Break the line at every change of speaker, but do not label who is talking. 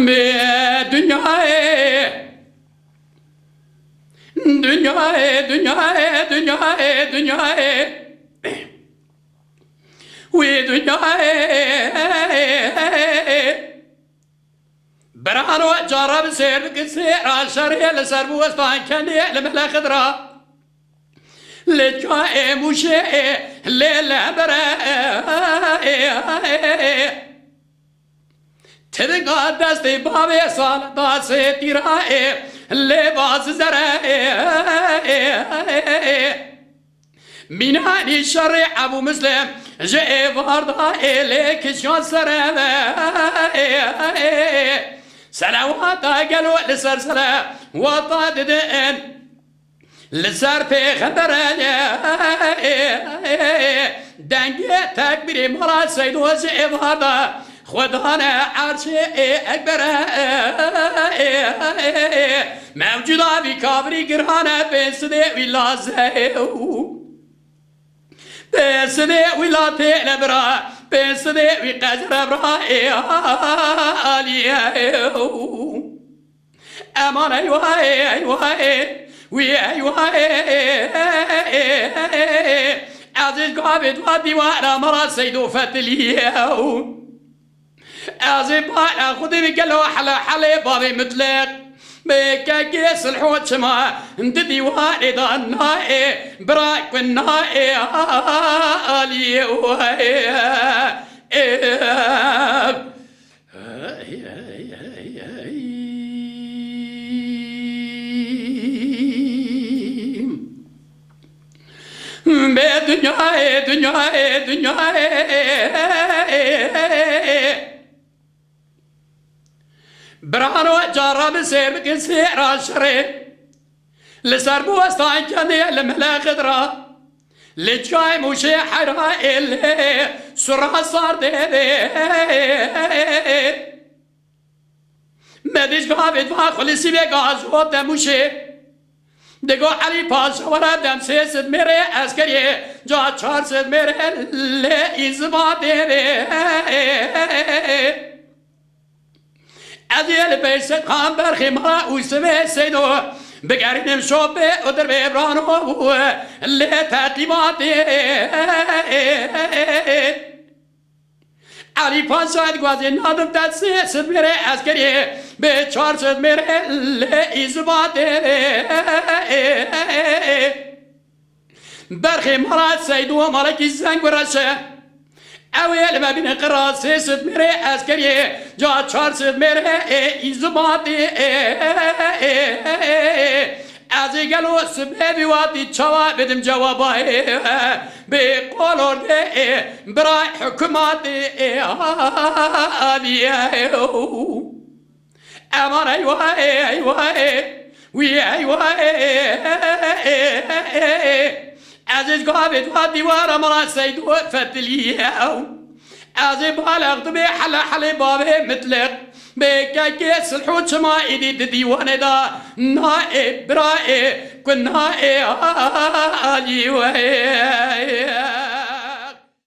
بدنياي دنياي دنياي دنياي دنياي ودنياي برانو جرب سير بكسير الشرية لسرب وسطان كني لملا خضرا لجاء مشي ليلة براء تبقى دستي بابي صال داسي تيرائي لباس زرائي مناني الشرع أبو مسلم جاء فرضا إليك شان سرابي سلوات قالوا لسرسلة وطاد دين لسر پیغمبر دنگی تکبیری مرا سید و زیبادا خدانا عرش اکبر موجودا بی کابری گرانه بسده وی لازه بسده وی لاته لبرا بسده وی قجر برا آلیه امان ایوه ایوه وی ایوه عزیز قابد و دیوارا مرا سیدو فتلیه عزیز بالا خودی بگلو حلا حلی بابی مطلق بکا گیس الحوت شما انت دیواری دانای براک و نای آلیه بدنياي دنياي دنياي برانو جرب سير بكسير الشري لسر بوستان كني الملا خضرا لجاي موشي حرائل سرعة صار ديدي مديش قابد واخل سيبي غاز ودموشي دگو علی پاس ورا دم سد میره عسکری جا 400 میره لیزبا دیره ادیل بیست خان برخی مرا اوسمه سیدو بگرینم شوبه ادر بیبرانو لی تطلیبات علی پاس ساعت گوازی نادم دست سد میره عسکری به 400 میره لیزبا دیره برخي مرات سيدو مالك الزنگ ورشه اويل ما بين قراص ست مري عسكري جا 400 مري ازباطي ازي قالوا سببي واتي تشوا بدم جوابي بقولوا براي حكوماتي امان ايوه ايوه وي ايوه عزيز قابد وادي ورا مرا سيد فتليه عزيز بالغ طبي حلا حلي بابي مطلق بكا كيس الحوت شما ايدي ديوان دا نائب برائي كن نائب علي وهي